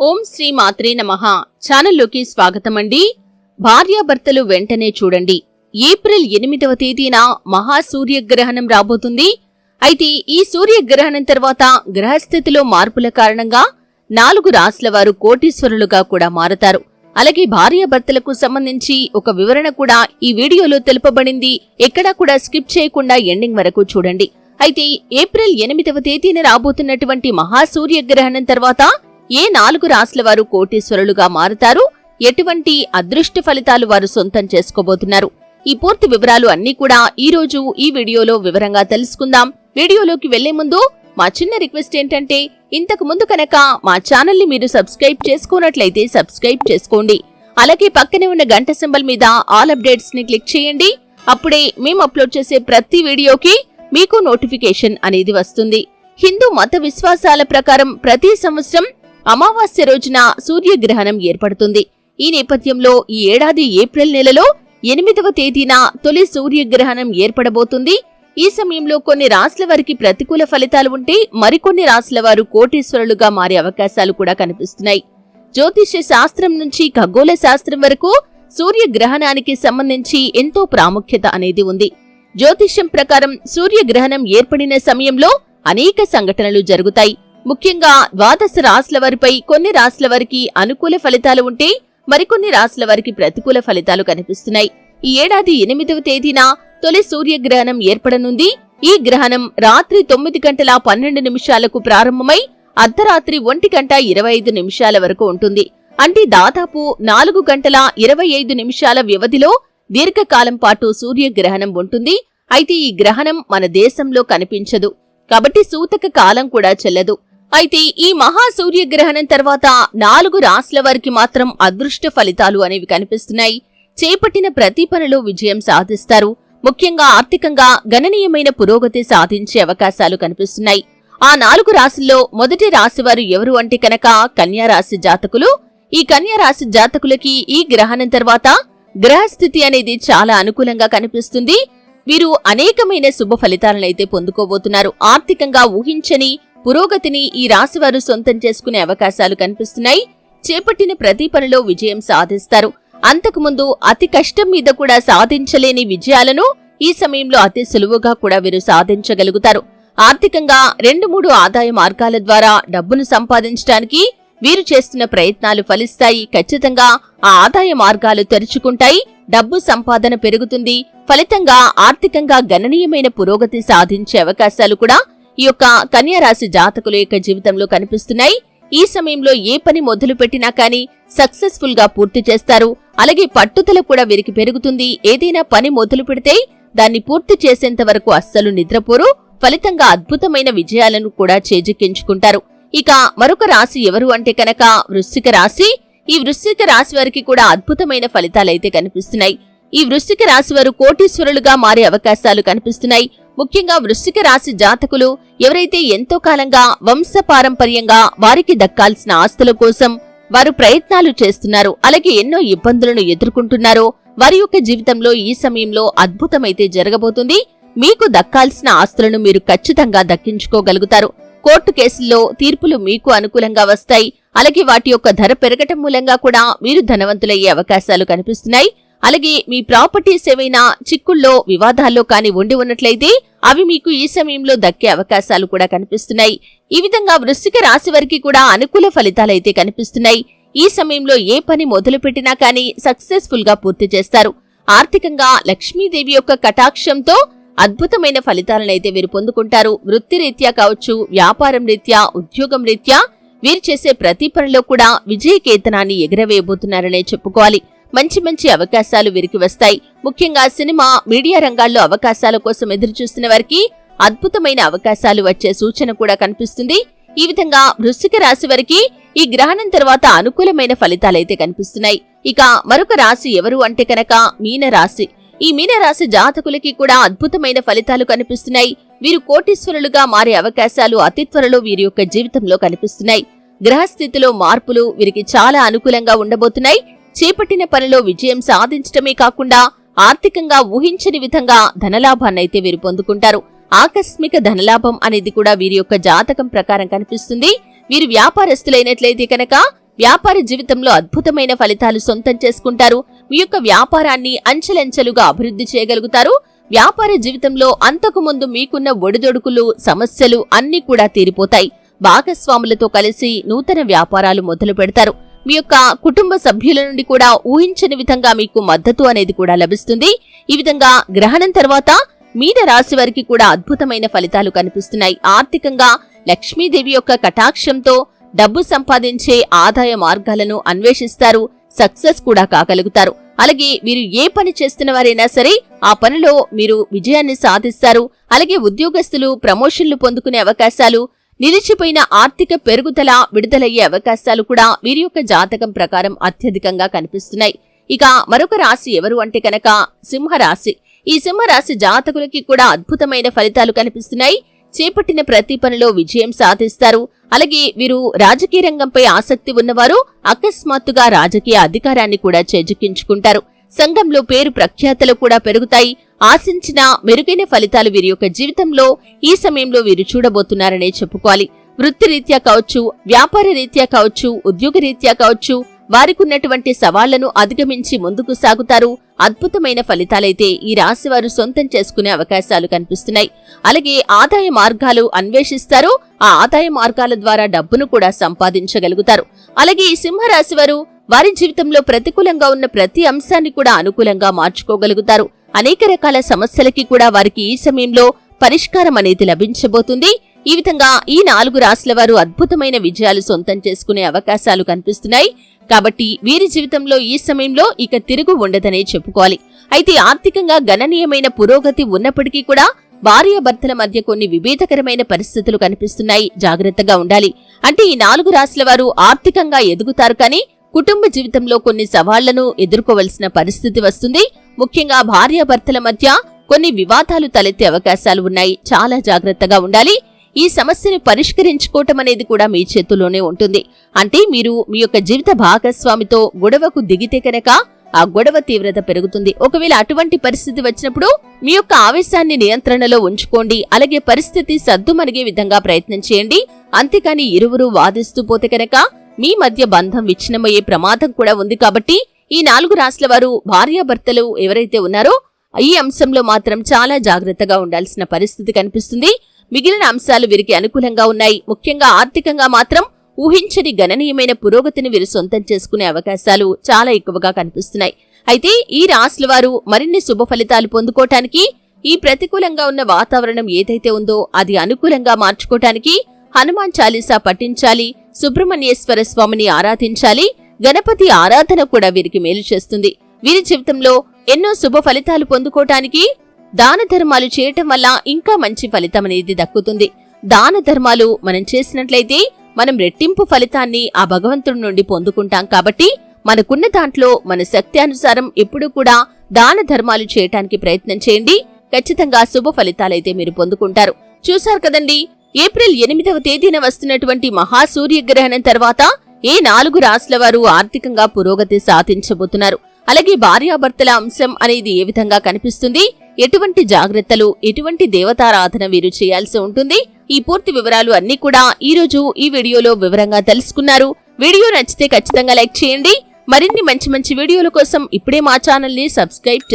ఓం శ్రీ మాత్రే నమః. ఛానల్లోకి స్వాగతమండి. భార్యాభర్తలు వెంటనే చూడండి. ఏప్రిల్ 8వ తేదీన మహాసూర్యగ్రహణం రాబోతుంది. అయితే ఈ సూర్యగ్రహణం తర్వాత గ్రహస్థితిలో మార్పుల కారణంగా 4 రాశుల వారు కోటీశ్వరులుగా కూడా మారతారు. అలాగే భార్యాభర్తలకు సంబంధించి ఒక వివరణ కూడా ఈ వీడియోలో తెలుపబడింది. ఎక్కడా కూడా స్కిప్ చేయకుండా ఎండింగ్ వరకు చూడండి. అయితే ఏప్రిల్ 8వ తేదీన రాబోతున్నటువంటి మహాసూర్యగ్రహణం తర్వాత ఏ 4 రాశుల వారు కోటీశ్వరులుగా మారుతారు, ఎటువంటి అదృష్ట ఫలితాలు వారు సొంతం చేసుకోబోతున్నారు, ఈ పూర్తి వివరాలు అన్నీ కూడా ఈ రోజు ఈ వీడియోలో వివరంగా తెలుసుకుందాం. వీడియోలోకి వెళ్లే ముందు మా చిన్న రిక్వెస్ట్ ఏంటంటే, ఇంతకు ముందు కనుక మా ఛానల్ ని మీరు సబ్స్క్రైబ్ చేసుకున్నట్లయితే సబ్స్క్రైబ్ చేసుకోండి. అలాగే పక్కనే ఉన్న గంట సింబల్ మీద ఆల్ అప్డేట్స్ ని క్లిక్ చేయండి. అప్పుడే మేము అప్లోడ్ చేసే ప్రతి వీడియోకి మీకు నోటిఫికేషన్ అనేది వస్తుంది. హిందూ మత విశ్వాసాల ప్రకారం ప్రతి సంవత్సరం అమావాస్య రోజున సూర్యగ్రహణం ఏర్పడుతుంది. ఈ నేపథ్యంలో ఈ ఏడాది ఏప్రిల్ నెలలో 8వ తేదీన తొలి సూర్యగ్రహణం ఏర్పడబోతుంది. ఈ సమయంలో కొన్ని రాశుల వారికి ప్రతికూల ఫలితాలు ఉంటే మరికొన్ని రాశుల వారు కోటీశ్వరులుగా మారే అవకాశాలు కూడా కనిపిస్తున్నాయి. జ్యోతిష్య శాస్త్రం నుంచి ఖగోళ శాస్త్రం వరకు సూర్యగ్రహణానికి సంబంధించి ఎంతో ప్రాముఖ్యత అనేది ఉంది. జ్యోతిష్యం ప్రకారం సూర్యగ్రహణం ఏర్పడిన సమయంలో అనేక సంఘటనలు జరుగుతాయి. ముఖ్యంగా ద్వాదశ రాశుల వారిపై కొన్ని రాశుల వారికి అనుకూల ఫలితాలు ఉంటే మరికొన్ని రాశుల వారికి ప్రతికూల ఫలితాలు కనిపిస్తున్నాయి. ఈ ఏడాది 8వ తేదీన తొలి సూర్యగ్రహణం ఏర్పడనుంది. ఈ గ్రహణం రాత్రి 9:12 ప్రారంభమై అర్ధరాత్రి 1:25 వరకు ఉంటుంది. అంటే దాదాపు 4:25 వ్యవధిలో దీర్ఘకాలం పాటు సూర్యగ్రహణం ఉంటుంది. అయితే ఈ గ్రహణం మన దేశంలో కనిపించదు కాబట్టి సూతక కాలం కూడా చెల్లదు. అయితే ఈ మహాసూర్యగ్రహణం తర్వాత 4 రాశుల వారికి మాత్రం అదృష్ట ఫలితాలు అనేవి కనిపిస్తున్నాయి. చేపట్టిన ప్రతి పనిలో విజయం సాధిస్తారు. ముఖ్యంగా ఆర్థికంగా గణనీయమైన పురోగతి సాధించే అవకాశాలు కనిపిస్తున్నాయి. ఆ 4 రాశుల్లో మొదటి రాశివారు ఎవరు అంటే కనుక కన్యారాశి జాతకులు. ఈ కన్యారాశి జాతకులకి ఈ గ్రహణం తర్వాత గ్రహస్థితి అనేది చాలా అనుకూలంగా కనిపిస్తుంది. వీరు అనేకమైన శుభ ఫలితాలనైతే పొందుకోబోతున్నారు. ఆర్థికంగా ఊహించని పురోగతిని ఈ రాశివారు సొంతం చేసుకునే అవకాశాలు కనిపిస్తున్నాయి. చేపట్టిన ప్రతి పనిలో విజయం సాధిస్తారు. అంతకుముందు అతి కష్టం మీద కూడా సాధించలేని విజయాలను ఈ సమయంలో అతి సులువుగా కూడా వీరు సాధించగలుగుతారు. ఆర్థికంగా 2-3 ఆదాయ మార్గాల ద్వారా డబ్బును సంపాదించడానికి వీరు చేస్తున్న ప్రయత్నాలు ఫలిస్తాయి. ఖచ్చితంగా ఆ ఆదాయ మార్గాలు తెరుచుకుంటాయి. డబ్బు సంపాదన పెరుగుతుంది. ఫలితంగా ఆర్థికంగా గణనీయమైన పురోగతి సాధించే అవకాశాలు కూడా ఈ యొక్క కన్యారాశి జాతకుల యొక్క జీవితంలో కనిపిస్తున్నాయి. ఈ సమయంలో ఏ పని మొదలు పెట్టినా కానీ సక్సెస్ఫుల్ గా పూర్తి చేస్తారు. అలాగే పట్టుదల కూడా వీరికి పెరుగుతుంది. ఏదైనా పని మొదలు పెడితే దాన్ని పూర్తి చేసేంత వరకు అస్సలు నిద్రపోరు. ఫలితంగా అద్భుతమైన విజయాలను కూడా చేజిక్కించుకుంటారు. ఇక మరొక రాశి ఎవరు అంటే కనుక వృశ్చిక రాశి. ఈ వృశ్చిక రాశి వారికి కూడా అద్భుతమైన ఫలితాలైతే కనిపిస్తున్నాయి. ఈ వృశ్చిక రాశి వారు కోటీశ్వరులుగా మారే అవకాశాలు కనిపిస్తున్నాయి. ముఖ్యంగా వృశ్చిక రాశి జాతకులు ఎవరైతే ఎంతో కాలంగా వంశపారంపర్యంగా వారికి దక్కాల్సిన ఆస్తుల కోసం వారు ప్రయత్నాలు చేస్తున్నారు, అలాగే ఎన్నో ఇబ్బందులను ఎదుర్కొంటున్నారో వారి యొక్క జీవితంలో ఈ సమయంలో అద్భుతమైతే జరగబోతుంది. మీకు దక్కాల్సిన ఆస్తులను మీరు ఖచ్చితంగా దక్కించుకోగలుగుతారు. కోర్టు కేసుల్లో తీర్పులు మీకు అనుకూలంగా వస్తాయి. అలాగే వాటి యొక్క ధర పెరగటం మూలంగా కూడా మీరు ధనవంతులయ్యే అవకాశాలు కనిపిస్తున్నాయి. అలాగే మీ ప్రాపర్టీస్ ఏవైనా చిక్కుల్లో వివాదాల్లో కాని ఉండి ఉన్నట్లయితే అవి మీకు ఈ సమయంలో దక్కే అవకాశాలు కూడా కనిపిస్తున్నాయి. ఈ విధంగా వృశ్చిక రాశి వారికి కూడా అనుకూల ఫలితాలైతే కనిపిస్తున్నాయి. ఈ సమయంలో ఏ పని మొదలు పెట్టినా కానీ సక్సెస్ఫుల్ గా పూర్తి చేస్తారు. ఆర్థికంగా లక్ష్మీదేవి యొక్క కటాక్షంతో అద్భుతమైన ఫలితాలనైతే వీరు పొందుకుంటారు. వృత్తిరీత్యా కావచ్చు, వ్యాపారం రీత్యా, ఉద్యోగం రీత్యా వీరు చేసే ప్రతి పనిలో కూడా విజయకేతనాన్ని ఎగరవేయబోతున్నారనే చెప్పుకోవాలి. మంచి మంచి అవకాశాలు వీరికి వస్తాయి. ముఖ్యంగా సినిమా, మీడియా రంగాల్లో అవకాశాల కోసం ఎదురుచూస్తున్న వారికి అద్భుతమైన అవకాశాలు వచ్చే సూచన కూడా కనిపిస్తుంది. ఈ విధంగా వృశ్చిక రాశి వారికి ఈ గ్రహణం తర్వాత అనుకూలమైన ఫలితాలైతే కనిపిస్తున్నాయి. ఇక మరొక రాశి ఎవరు అంటే కనుక మీనరాశి. ఈ మీనరాశి జాతకులకి కూడా అద్భుతమైన ఫలితాలు కనిపిస్తున్నాయి. వీరు కోటీశ్వరులుగా మారే అవకాశాలు అతి త్వరలో వీరి యొక్క జీవితంలో కనిపిస్తున్నాయి. గ్రహస్థితిలో మార్పులు వీరికి చాలా అనుకూలంగా ఉండబోతున్నాయి. చేపట్టిన పనిలో విజయం సాధించటమే కాకుండా ఆర్థికంగా ఊహించని విధంగా ధనలాభాన్నైతే వీరు పొందుకుంటారు. ఆకస్మిక ధనలాభం అనేది కూడా వీరి యొక్క జాతకం ప్రకారం కనిపిస్తుంది. వీరు వ్యాపారస్తులైనట్లయితే కనుక వ్యాపార జీవితంలో అద్భుతమైన ఫలితాలు సొంతం చేసుకుంటారు. మీ యొక్క వ్యాపారాన్ని అంచెలంచెలుగా అభివృద్ధి చేయగలుగుతారు. వ్యాపార జీవితంలో అంతకు ముందు మీకున్న ఒడిదొడుకులు, సమస్యలు అన్నీ కూడా తీరిపోతాయి. భాగస్వాములతో కలిసి నూతన వ్యాపారాలు మొదలు పెడతారు. మీ యొక్క కుటుంబ సభ్యుల నుండి కూడా ఊహించని విధంగా మీకు మద్దతు అనేది కూడా లభిస్తుంది. ఈ విధంగా గ్రహణం తర్వాత మీన రాశి వారికి కూడా అద్భుతమైన ఫలితాలు కనిపిస్తున్నాయి. ఆర్థికంగా లక్ష్మీదేవి యొక్క కటాక్షంతో డబ్బు సంపాదించే ఆదాయ మార్గాలను అన్వేషిస్తారు. సక్సెస్ కూడా కాగలుగుతారు. అలాగే మీరు ఏ పని చేస్తున్న వారైనా సరే ఆ పనిలో మీరు విజయాన్ని సాధిస్తారు. అలాగే ఉద్యోగస్తులు ప్రమోషన్లు పొందుకునే అవకాశాలు, నిలిచిపోయిన ఆర్థిక పెరుగుదల, విడుదలయ్యే అవకాశాలు కూడా వీరి యొక్క జాతకం ప్రకారం అత్యధికంగా కనిపిస్తున్నాయి. ఇక మరొక రాశి ఎవరు అంటే కనుక సింహరాశి. ఈ సింహరాశి జాతకులకి కూడా అద్భుతమైన ఫలితాలు కనిపిస్తున్నాయి. చేపట్టిన ప్రతి పనిలో విజయం సాధిస్తారు. అలాగే వీరు రాజకీయ రంగంపై ఆసక్తి ఉన్నవారు అకస్మాత్తుగా రాజకీయ అధికారాన్ని కూడా చేజిక్కించుకుంటారు. సంఘంలో పేరు ప్రఖ్యాతలు కూడా పెరుగుతాయి. ఆశించిన మెరుగైన ఫలితాలు వీరి యొక్క జీవితంలో ఈ సమయంలో వీరు చూడబోతున్నారనే చెప్పుకోవాలి. వృత్తిరీత్యా కావచ్చు, వ్యాపార రీత్యా కావచ్చు, ఉద్యోగ రీత్యా కావచ్చు, వారికున్నటువంటి సవాళ్లను అధిగమించి ముందుకు సాగుతారు. అద్భుతమైన ఫలితాలైతే ఈ రాశి వారు సొంతం చేసుకునే అవకాశాలు కనిపిస్తున్నాయి. అలాగే ఆదాయ మార్గాలు అన్వేషిస్తారు. ఆ ఆదాయ మార్గాల ద్వారా డబ్బును కూడా సంపాదించగలుగుతారు. అలాగే ఈ సింహరాశి వారు వారి జీవితంలో ప్రతికూలంగా ఉన్న ప్రతి అంశాన్ని కూడా అనుకూలంగా మార్చుకోగలుగుతారు. అనేక రకాల సమస్యలకి కూడా వారికి ఈ సమయంలో పరిష్కారం అనేది లభించబోతుంది. ఈ విధంగా ఈ 4 రాశుల వారు అద్భుతమైన విజయాలు సొంతం చేసుకునే అవకాశాలు కనిపిస్తున్నాయి. కాబట్టి వీరి జీవితంలో ఈ సమయంలో ఇక తిరుగు ఉండదనే చెప్పుకోవాలి. అయితే ఆర్థికంగా గణనీయమైన పురోగతి ఉన్నప్పటికీ కూడా భార్యాభర్తల మధ్య కొన్ని విభేదకరమైన పరిస్థితులు కనిపిస్తున్నాయి. జాగ్రత్తగా ఉండాలి. అంటే ఈ 4 రాశుల వారు ఆర్థికంగా ఎదుగుతారు, కానీ కుటుంబ జీవితంలో కొన్ని సవాళ్లను ఎదుర్కోవలసిన పరిస్థితి వస్తుంది. ముఖ్యంగా భార్యాభర్తల మధ్య కొన్ని వివాదాలు తలెత్తే అవకాశాలు ఉన్నాయి. చాలా జాగ్రత్తగా ఉండాలి. ఈ సమస్యను పరిష్కరించుకోవటం అనేది కూడా మీ చేతుల్లోనే ఉంటుంది. అంటే మీరు మీ యొక్క జీవిత భాగస్వామితో గొడవకు దిగితే కనుక ఆ గొడవ తీవ్రత పెరుగుతుంది. ఒకవేళ అటువంటి పరిస్థితి వచ్చినప్పుడు మీ యొక్క ఆవేశాన్ని నియంత్రణలో ఉంచుకోండి. అలాగే పరిస్థితి సద్దుమణిగే విధంగా ప్రయత్నం చేయండి. అంతేకాని ఇరువురు వాదిస్తూ పోతే కనుక మీ మధ్య బంధం విచ్ఛిన్నమయ్యే ప్రమాదం కూడా ఉంది. కాబట్టి ఈ 4 రాశుల వారు భార్యాభర్తలు ఎవరైతే ఉన్నారో ఈ అంశంలో మాత్రం చాలా జాగ్రత్తగా ఉండాల్సిన పరిస్థితి కనిపిస్తుంది. మిగిలిన అంశాలు వీరికి అనుకూలంగా ఉన్నాయి. ముఖ్యంగా ఆర్థికంగా మాత్రం ఊహించని గణనీయమైన పురోగతిని వీరు సొంతం చేసుకునే అవకాశాలు చాలా ఎక్కువగా కనిపిస్తున్నాయి. అయితే ఈ రాశుల వారు మరిన్ని శుభ ఫలితాలు పొందుకోవటానికి, ఈ ప్రతికూలంగా ఉన్న వాతావరణం ఏదైతే ఉందో అది అనుకూలంగా మార్చుకోవటానికి హనుమాన్ చాలీసా పఠించాలి, సుబ్రహ్మణ్యేశ్వర స్వామిని ఆరాధించాలి. గణపతి ఆరాధన కూడా వీరికి మేలు చేస్తుంది. వీరి జీవితంలో ఎన్నో శుభ ఫలితాలు పొందుకోవటానికి దాన ధర్మాలు చేయటం వల్ల ఇంకా మంచి ఫలితం అనేది దక్కుతుంది. దాన ధర్మాలు మనం చేసినట్లయితే మనం రెట్టింపు ఫలితాన్ని ఆ భగవంతుడి నుండి పొందుకుంటాం. కాబట్టి మనకున్న దాంట్లో మన శక్తి అనుసారం ఎప్పుడూ కూడా దాన ధర్మాలు చేయటానికి ప్రయత్నం చేయండి. ఖచ్చితంగా శుభ ఫలితాలైతే మీరు పొందుకుంటారు. చూశారు కదండి, ఏప్రిల్ 8వ తేదీన వస్తున్నటువంటి మహాసూర్యగ్రహణం తర్వాత ఏ 4 రాశుల వారు ఆర్థికంగా పురోగతి సాధించబోతున్నారు, అలాగే భార్యాభర్తల అంశం అనేది ఏ విధంగా కనిపిస్తుంది, ఎటువంటి జాగ్రత్తలు, ఎటువంటి దేవతారాధన వీరు చేయాల్సి ఉంటుంది, ఈ పూర్తి వివరాలు అన్ని కూడా ఈ రోజు ఈ వీడియోలో వివరంగా తెలుసుకున్నారు. వీడియో నచ్చితే ఖచ్చితంగా లైక్ చేయండి. మరిన్ని మంచి మంచి వీడియోల కోసం ఇప్పుడే మా ఛానల్ ని సబ్స్క్రైబ్